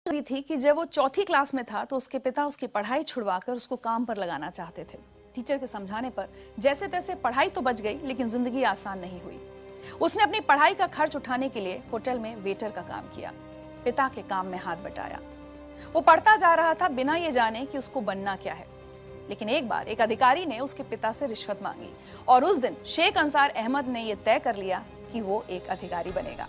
हुई थी कि जब वो चौथी क्लास में था तो उसके पिता उसकी पढ़ाई छुड़वाकर उसको काम पर लगाना चाहते थे। टीचर के समझाने पर जैसे तैसे पढ़ाई तो बच गई, लेकिन जिंदगी आसान नहीं हुई। उसने अपनी पढ़ाई का खर्च उठाने के लिए होटल में वेटर का काम किया, पिता के काम में हाथ बटाया। वो पढ़ता जा रहा था बिना ये जाने कि उसको बनना क्या है। लेकिन एक बार एक अधिकारी ने उसके पिता से रिश्वत मांगी और उस दिन शेख अंसार अहमद ने यह तय कर लिया कि वो एक अधिकारी बनेगा।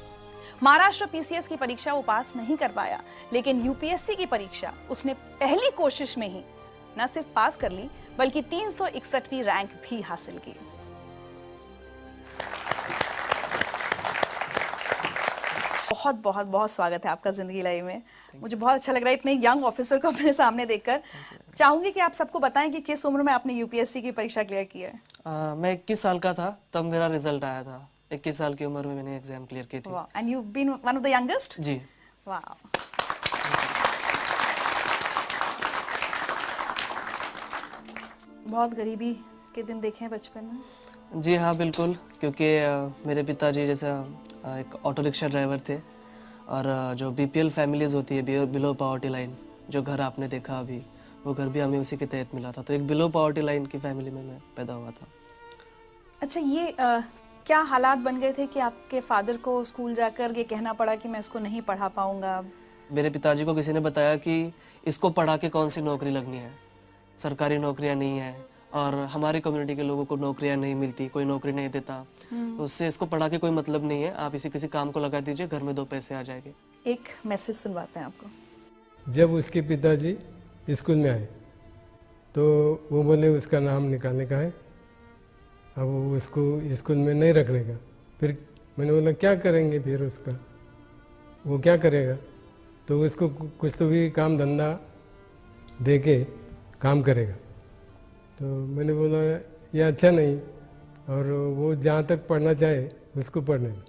महाराष्ट्र पीसीएस की परीक्षा वो पास नहीं कर पाया, लेकिन यूपीएससी की परीक्षा उसने पहली कोशिश में ही न सिर्फ पास कर ली, बल्कि 361वीं रैंक भी हासिल की। बहुत बहुत बहुत स्वागत है आपका जिंदगी लाइव में। मुझे बहुत अच्छा लग रहा है इतने यंग ऑफिसर को अपने सामने देखकर। चाहूंगी कि आप सबको बताएं कि किस उम्र में आपने यूपीएससी की परीक्षा क्लियर की है। मैं 21 साल का था तब मेरा रिजल्ट आया था। 21 साल की उम्र में मैंने एग्जाम क्लियर की थी। And you been one of the youngest? जी। वाह। बहुत गरीबी के दिन देखे हैं बचपन में? जी हाँ, बिल्कुल, क्योंकि मेरे पिताजी जैसा एक ऑटो रिक्शा ड्राइवर थे और जो बीपीएल फैमिलीज होती है, बिलो पॉवर्टी लाइन, जो घर आपने देखा अभी, वो घर भी हमें उसी के तहत मिला था। तो एक बिलो पॉवर्टी लाइन की फैमिली में मैं पैदा हुआ था। अच्छा, ये क्या हालात बन गए थे कि आपके फादर को स्कूल जाकर ये कहना पड़ा कि मैं इसको नहीं पढ़ा पाऊंगा? मेरे पिताजी को किसी ने बताया कि इसको पढ़ा के कौन सी नौकरी लगनी है, सरकारी नौकरियां नहीं है और हमारी कम्युनिटी के लोगों को नौकरियां नहीं मिलती, कोई नौकरी नहीं देता, तो उससे इसको पढ़ा के कोई मतलब नहीं है, आप इसी किसी काम को लगा दीजिए, घर में 2 पैसे आ जाएंगे। एक मैसेज सुनवाते हैं आपको। जब उसके पिताजी स्कूल में आए तो वो बोले उसका नाम निकालने का है, अब वो उसको स्कूल में नहीं रखने का। फिर मैंने बोला क्या करेंगे फिर उसका, वो क्या करेगा? तो उसको कुछ तो भी काम धंधा दे के काम करेगा। तो मैंने बोला ये अच्छा नहीं, और वो जहाँ तक पढ़ना चाहे उसको पढ़ने दो।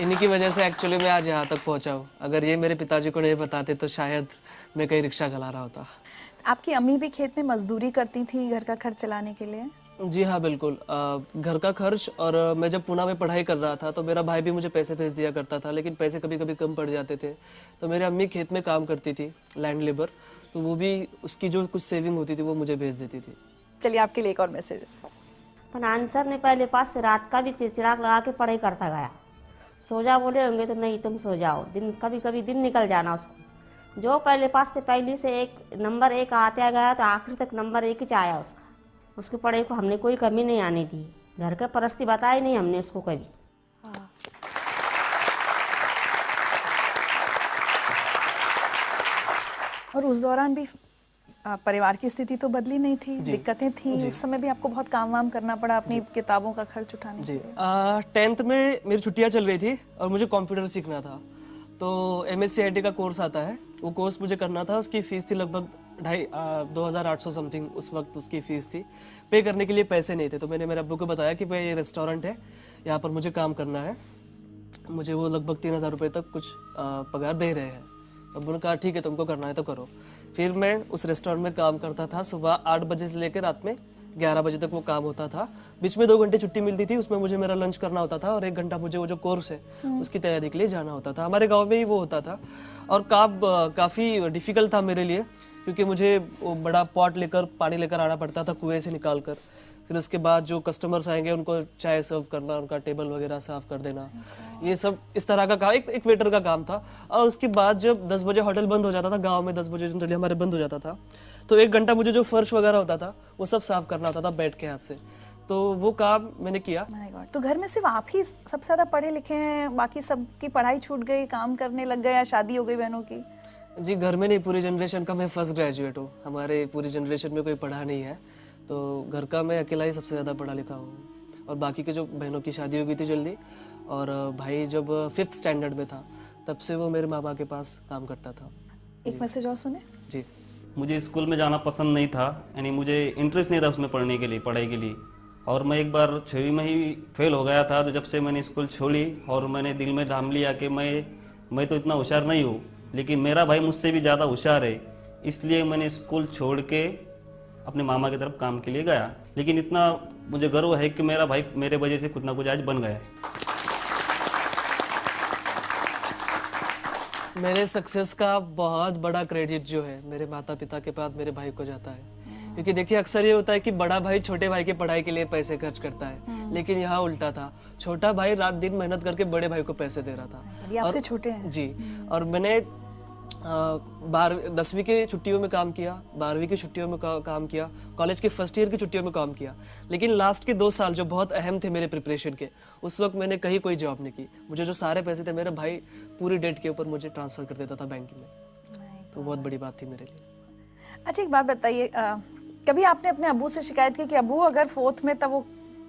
इन्हीं की वजह से एक्चुअली मैं आज यहाँ तक पहुँचा हूँ। अगर ये मेरे पिताजी को नहीं बताते तो शायद मैं कहीं रिक्शा चला रहा होता। आपकी अम्मी भी खेत में मजदूरी करती थी घर का खर्च चलाने के लिए? जी हाँ, बिल्कुल। घर का खर्च, और मैं जब पुणे में पढ़ाई कर रहा था तो मेरा भाई भी मुझे पैसे भेज दिया करता था, लेकिन पैसे कभी कभी कम पड़ जाते थे। तो मेरी अम्मी खेत में काम करती थी, लैंड लेबर, तो वो भी उसकी जो कुछ सेविंग होती थी वो मुझे भेज देती थी। चलिए आपके लिए एक और मैसेज। पर आंसर ने पहले पास से रात का भी चिड़चिड़ाक लगा के पढ़ाई करता गया। सो जा बोले होंगे तो नहीं तुम सो जाओ, दिन कभी कभी दिन निकल जाना उसको। जो पहले पास से पहली से नंबर 1 आते गया तो आखिर तक नंबर 1 ही आया उसका। उसकी पढ़ाई को हमने कोई कमी नहीं आने दी, घर का परिस्थिति बताई नहीं हमने उसको कभी। और उस दौरान भी परिवार की स्थिति तो बदली नहीं थी, दिक्कतें थी। उस समय भी आपको बहुत काम वाम करना पड़ा अपनी किताबों का खर्च उठाने के लिए। 10th में मेरी छुट्टियां चल रही थी और मुझे कंप्यूटर सीखना था। तो MSc IT का कोर्स आता है, वो कोर्स मुझे करना था। उसकी फ़ीस थी लगभग 2,800 समथिंग, उस वक्त उसकी फ़ीस थी। पे करने के लिए पैसे नहीं थे, तो मैंने मेरे अब्बू को बताया कि भाई ये रेस्टोरेंट है, यहाँ पर मुझे काम करना है, मुझे वो लगभग 3,000 रुपये तक कुछ पगार दे रहे हैं। अब्बू ने कहा ठीक है, तुमको करना है तो करो। फिर मैं उस रेस्टोरेंट में काम करता था। सुबह 8 बजे से लेकर रात में 11 बजे तक वो काम होता था। बीच में 2 घंटे छुट्टी मिलती थी, उसमें मुझे मेरा लंच करना होता था और 1 घंटा मुझे वो जो कोर्स है उसकी तैयारी के लिए जाना होता था। हमारे गांव में ही वो होता था और काफ़ी डिफ़िकल्ट था मेरे लिए, क्योंकि मुझे वो बड़ा पॉट लेकर पानी लेकर आना पड़ता था कुएं से निकाल कर। फिर उसके बाद जो कस्टमर्स आएंगे उनको चाय सर्व करना, उनका टेबल वगैरह साफ़ कर देना, ये सब इस तरह का काम एक वेटर का काम था। और उसके बाद जब 10 बजे होटल बंद हो जाता था, गांव में 10 बजे जनरली हमारे बंद हो जाता था, तो 1 घंटा मुझे जो फर्श वगैरह होता था वो सब साफ़ करना होता था बैठ के हाथ से। तो वो काम मैंने किया। तो घर में सिर्फ आप ही सबसे ज़्यादा पढ़े लिखे हैं, बाकी सबकी पढ़ाई छूट गई, काम करने लग गए या शादी हो गई बहनों की? जी, घर में नहीं, पूरी जनरेशन का मैं फर्स्ट ग्रेजुएट हूँ। हमारे पूरी जनरेशन में कोई पढ़ा नहीं है, तो घर का मैं अकेला ही सबसे ज़्यादा पढ़ा लिखा हूँ। और बाकी के जो बहनों की शादी हो गई थी जल्दी, और भाई जब 5th स्टैंडर्ड में था तब से वो मेरे माँ बाप के पास काम करता था। एक मैसेज और सुने। जी। मुझे स्कूल में जाना पसंद नहीं था, यानी मुझे इंटरेस्ट नहीं था उसमें पढ़ने के लिए, पढ़ाई के लिए। और मैं एक बार 6वीं में ही फेल हो गया था। तो जब से मैंने स्कूल छोड़ी और मैंने दिल में ठान लिया कि मैं तो इतना होशियार नहीं हूँ, लेकिन मेरा भाई मुझसे भी ज़्यादा होशियार है, इसलिए मैंने स्कूल छोड़ के अपने मामा की तरफ काम के लिए गया। लेकिन इतना मुझे गर्व है कि मेरा भाई मेरे वजह से कुछ ना कुछ आज बन गया। मेरे सक्सेस का बहुत बड़ा क्रेडिट जो है मेरे माता पिता के बाद मेरे भाई को जाता है, क्योंकि देखिए अक्सर ये होता है कि बड़ा भाई छोटे भाई की पढ़ाई के लिए पैसे खर्च करता है, लेकिन यहाँ उल्टा था। छोटा भाई रात दिन मेहनत करके बड़े भाई को पैसे दे रहा था। ये आपसे छोटे हैं। जी, और मैंने 10वीं की छुट्टियों में काम किया, 12वीं की छुट्टियों में काम किया, कॉलेज के फर्स्ट ईयर की छुट्टियों में काम किया, लेकिन लास्ट के 2 साल जो बहुत अहम थे मेरे प्रिपरेशन के, उस वक्त मैंने कहीं कोई जॉब नहीं की। मुझे जो सारे पैसे थे मेरा भाई पूरी डेट के ऊपर मुझे ट्रांसफ़र कर देता था बैंक में, तो बहुत बड़ी बात थी मेरे लिए। अच्छा एक बात बताइए, कभी आपने अपने अब्बू से शिकायत की कि अब्बू अगर 4th में तब वो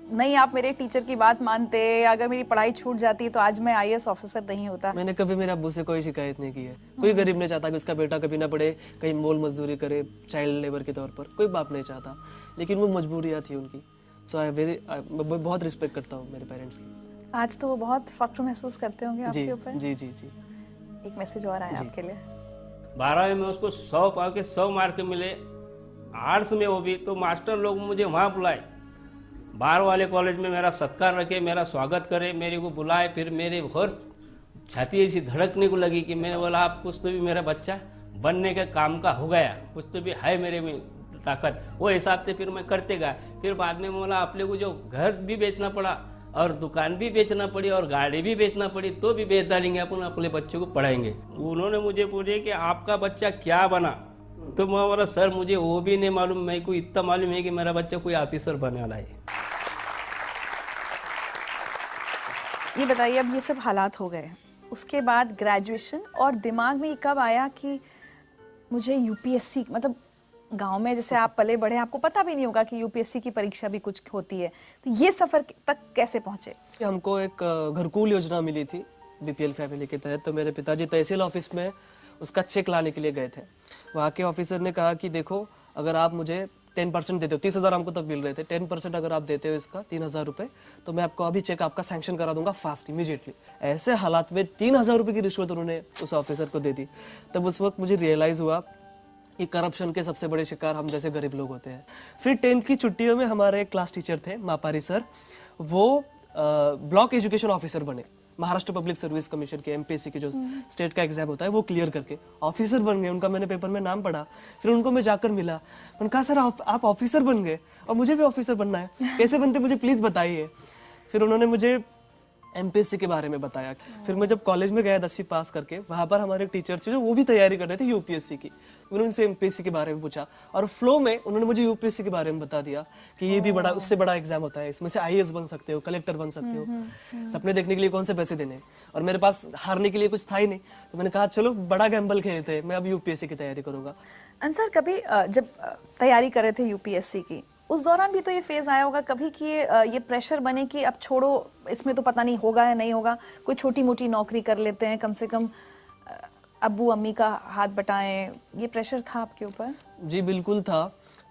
नहीं आप मेरे टीचर की बात मानते, अगर मेरी पढ़ाई छूट जाती तो आज मैं IAS ऑफिसर नहीं होता? मैंने कभी मेरे अब्बू से कोई शिकायत नहीं की है। कोई गरीब नहीं चाहता कि उसका बेटा कभी ना पढ़े, कहीं मोल मजदूरी करे चाइल्ड लेबर के तौर पर, कोई बाप नहीं चाहता, लेकिन वो मजबूरियाँ थी उनकी। सो मैं बहुत रिस्पेक्ट करता हूँ मेरे पेरेंट्स की। आज तो वो बहुत फख्र महसूस करते होंगे जी आपके ऊपर। जी जी जी। एक मैसेज और आया आपके लिए। 12वीं में उसको 100 पाव के 100 मार्क मिले, आर्ट्स में वो भी, तो मास्टर लोग मुझे वहाँ बुलाए, बाहर वाले कॉलेज में मेरा सत्कार रखे, मेरा स्वागत करे, मेरे को बुलाए। फिर मेरे और छाती ऐसी धड़कने को लगी कि मैंने बोला आप कुछ तो भी मेरा बच्चा बनने के काम का हो गया, कुछ तो भी है मेरे में ताकत। वो हिसाब से फिर मैं करते गया। फिर बाद में बोला अपने को जो घर भी बेचना पड़ा और दुकान भी बेचना पड़ी और गाड़ी भी बेचना पड़ी तो भी बेच डालेंगे, अपन अपने बच्चों को पढ़ाएंगे। उन्होंने मुझे पूछे कि आपका बच्चा क्या बना, तो मैं बोला सर मुझे वो भी नहीं मालूम, मेरे को इतना मालूम है कि मेरा बच्चा कोई ऑफिसर बनने वाला है। ये बताइए, अब ये सब हालात हो गए, उसके बाद ग्रेजुएशन, और दिमाग में ये कब आया कि मुझे UPSC, मतलब गांव में जैसे आप पले बढ़े, आपको पता भी नहीं होगा कि UPSC की परीक्षा भी कुछ होती है, तो ये सफ़र तक कैसे पहुंचे? हमको एक घरकुल योजना मिली थी BPL फैमिली के तहत, तो मेरे पिताजी तहसील ऑफिस में उसका चेक लाने के लिए गए थे। वहाँ के ऑफिसर ने कहा कि देखो अगर आप मुझे 10% देते हो, 30,000 हमको तब मिल रहे थे, 10% अगर आप देते हो इसका 3,000 रुपये, तो मैं आपको अभी चेक आपका सैंक्शन करा दूंगा फास्ट इमीडिएटली। ऐसे हालात में 3,000 रुपये की रिश्वत उन्होंने उस ऑफिसर को दे दी। तब उस वक्त मुझे रियलाइज़ हुआ कि करप्शन के सबसे बड़े शिकार हम जैसे गरीब लोग होते हैं। फिर 10th की छुट्टियों में हमारे एक क्लास टीचर थे मापारी सर, वो ब्लॉक एजुकेशन ऑफिसर बने, महाराष्ट्र पब्लिक सर्विस कमीशन के MPSC की जो स्टेट का एग्जाम होता है वो क्लियर करके ऑफिसर बन गए। उनका मैंने पेपर में नाम पढ़ा, फिर उनको मैं जाकर मिला, मैंने कहा सर आप ऑफिसर बन गए और मुझे भी ऑफिसर बनना है, कैसे बनते मुझे प्लीज़ बताइए। फिर उन्होंने मुझे MPSC के बारे में बताया। फिर मैं जब कॉलेज में गया 10वीं पास करके, वहाँ पर हमारे टीचर थे जो वो भी तैयारी कर रहे थे UPSC की, उन्होंने उनसे MPSC के बारे में पूछा और फ्लो में उन्होंने मुझे UPSC के बारे में बता दिया कि ये भी बड़ा, उससे बड़ा एग्जाम होता है, इसमें से IAS बन सकते हो, कलेक्टर बन सकते हो। सपने देखने के लिए कौन से पैसे देने, और मेरे पास हारने के लिए कुछ था ही नहीं, तो मैंने कहा चलो बड़ा गैम्बल खेलते हैं, मैं अब UPSC की तैयारी करूँगा। अंसर, कभी जब तैयारी कर रहे थे UPSC की, उस दौरान भी तो ये फेज आया होगा कभी कि ये प्रेशर बने कि अब छोड़ो, इसमें तो पता नहीं होगा या नहीं होगा, कोई छोटी मोटी नौकरी कर लेते हैं, कम से कम अब्बू अम्मी का हाथ बटाएं, ये प्रेशर था आपके ऊपर? जी बिल्कुल था।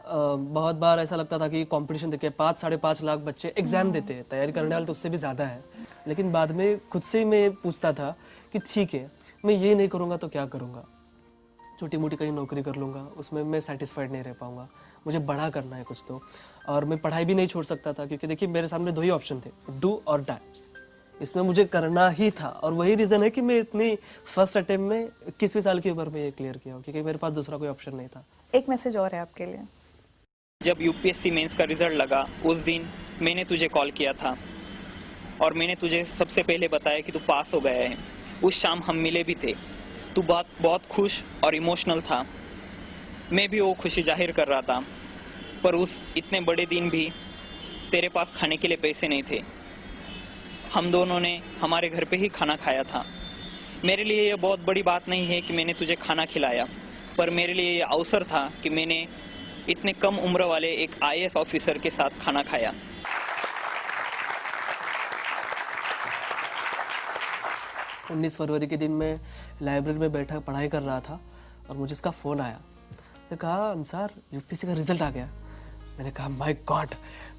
बहुत बार ऐसा लगता था कि कंपटीशन देखिए 5-5.5 लाख बच्चे एग्जाम देते हैं, तैयारी करने वाले तो उससे भी ज़्यादा है, लेकिन बाद में खुद से ही मैं पूछता था कि ठीक है मैं ये नहीं करूँगा तो क्या करूँगा, छोटी मोटी कहीं नौकरी कर लूँगा, उसमें मैं सेटिस्फाइड नहीं रह पाऊँगा, मुझे बड़ा करना है कुछ तो। और मैं पढ़ाई भी नहीं छोड़ सकता था, क्योंकि देखिए मेरे सामने 2 ही ऑप्शन थे, डू और डाई, इसमें मुझे करना ही था। और वही रीज़न है कि मैं इतनी फर्स्ट अटेम्प्ट में 21वीं साल की उम्र में ये क्लियर किया, क्योंकि मेरे पास दूसरा कोई ऑप्शन नहीं था। एक मैसेज और है आपके लिए। जब UPSC मेंस का रिजल्ट लगा उस दिन मैंने तुझे कॉल किया था और मैंने तुझे सबसे पहले बताया कि तू पास हो गया है। उस शाम हम मिले भी थे, तू बहुत खुश और इमोशनल था, मैं भी वो खुशी जाहिर कर रहा था, पर उस इतने बड़े दिन भी तेरे पास खाने के लिए पैसे नहीं थे। हम दोनों ने हमारे घर पे ही खाना खाया था। मेरे लिए ये बहुत बड़ी बात नहीं है कि मैंने तुझे खाना खिलाया, पर मेरे लिए ये अवसर था कि मैंने इतने कम उम्र वाले एक IAS ऑफिसर के साथ खाना खाया। 19 फरवरी के दिन मैं लाइब्रेरी में बैठा पढ़ाई कर रहा था और मुझे इसका फ़ोन आया। तो कहा अंसार UPSC का रिजल्ट आ गया। मैंने कहा माय गॉड,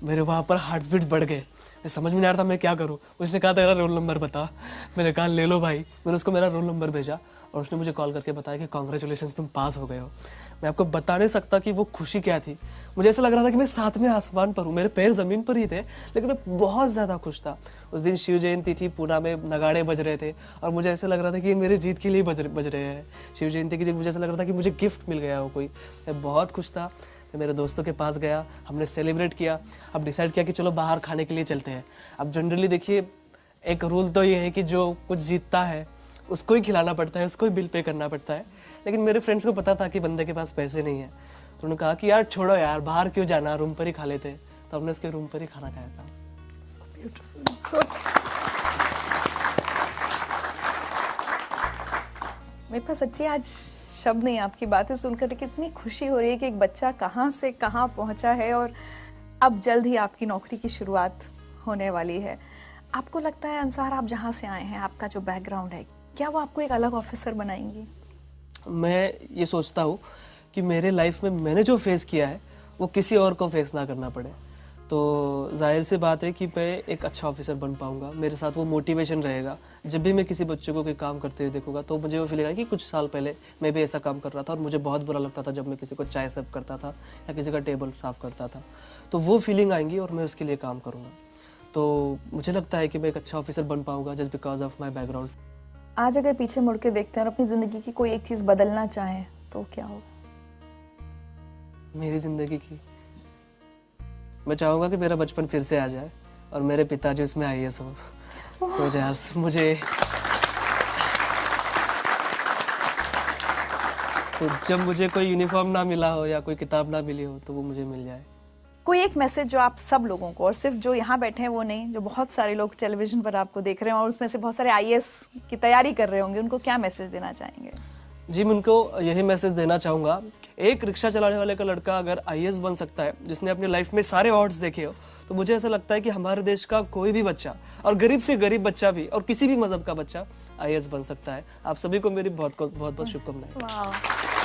मेरे वहाँ पर हार्ट बीट्स बढ़ गए। मैं समझ में नहीं आ रहा था मैं क्या करूँ। उसने कहा तेरा रोल नंबर बता। मैंने कहा ले लो भाई। मैंने उसको मेरा रोल नंबर भेजा और उसने मुझे कॉल करके बताया कि कॉन्ग्रेचुलेशन, तुम पास हो गए हो। मैं आपको बता नहीं सकता कि वो खुशी क्या थी। मुझे ऐसा लग रहा था कि मैं सातवें आसमान पर हूँ, मेरे पैर ज़मीन पर ही थे, लेकिन मैं बहुत ज़्यादा खुश था। उस दिन शिव जयंती थी, पूना में नगाड़े बज रहे थे और मुझे ऐसा लग रहा था कि ये मेरे जीत के लिए बज रहे हैं। शिव जयंती के दिन मुझे ऐसा लग रहा था कि मुझे गिफ्ट मिल गया हो कोई। मैं बहुत खुश था। मैं मेरे दोस्तों के पास गया, हमने सेलिब्रेट किया। अब डिसाइड किया कि चलो बाहर खाने के लिए चलते हैं। अब जनरली देखिए, एक रूल तो ये है कि जो कुछ जीतता है उसको ही खिलाना पड़ता है, उसको ही बिल पे करना पड़ता है। लेकिन मेरे फ्रेंड्स को पता था कि बंदे के पास पैसे नहीं है, तो उन्होंने कहा कि यार छोड़ो यार, बाहर क्यों जाना, रूम पर ही खा लेते। तो हमने उसके रूम पर ही खाना खाया था। मेरे पास सच्ची आज शब्द नहीं है आपकी बातें सुनकर कि इतनी खुशी हो रही है कि एक बच्चा कहाँ से कहाँ पहुँचा है और अब जल्द ही आपकी नौकरी की शुरुआत होने वाली है। आपको लगता है अंसार, आप जहाँ से आए हैं, आपका जो बैकग्राउंड है, क्या वो आपको एक अलग ऑफिसर बनाएंगी? मैं ये सोचता हूँ कि मेरे लाइफ में मैंने जो फेस किया है वो किसी और को फेस ना करना पड़े। तो जाहिर सी बात है कि मैं एक अच्छा ऑफिसर बन पाऊँगा। मेरे साथ वो मोटिवेशन रहेगा। जब भी मैं किसी बच्चे को कोई काम करते हुए देखूंगा तो मुझे वो फील आएगा कि कुछ साल पहले मैं भी ऐसा काम कर रहा था और मुझे बहुत बुरा लगता था जब मैं किसी को चाय सर्व करता था या किसी का टेबल साफ़ करता था। तो वो फीलिंग आएंगी और मैं उसके लिए काम करूँगा। तो मुझे लगता है कि मैं एक अच्छा ऑफिसर बन पाऊँगा just because of my background. आज अगर पीछे मुड़ के देखते हैं और अपनी ज़िंदगी की कोई एक चीज़ बदलना चाहें तो क्या होगा? मेरी ज़िंदगी की मैं चाहूँगा कि मेरा बचपन फिर से आ जाए और मेरे पिताजी उसमें IAS हो। सो जैस मुझे तो जब मुझे कोई यूनिफॉर्म ना मिला हो या कोई किताब ना मिली हो तो वो मुझे मिल जाए। कोई एक मैसेज जो आप सब लोगों को, और सिर्फ जो यहाँ बैठे हैं वो नहीं, जो बहुत सारे लोग टेलीविजन पर आपको देख रहे हैं और उसमें से बहुत सारे IAS की तैयारी कर रहे होंगे, उनको क्या मैसेज देना चाहेंगे? जी, मैं उनको यही मैसेज देना चाहूँगा, एक रिक्शा चलाने वाले का लड़का अगर IAS बन सकता है, जिसने अपनी लाइफ में सारे ऑड्स देखे हो, तो मुझे ऐसा लगता है कि हमारे देश का कोई भी बच्चा, और गरीब से गरीब बच्चा भी, और किसी भी मजहब का बच्चा IAS बन सकता है। आप सभी को मेरी बहुत बहुत शुभकामनाएं। वाह।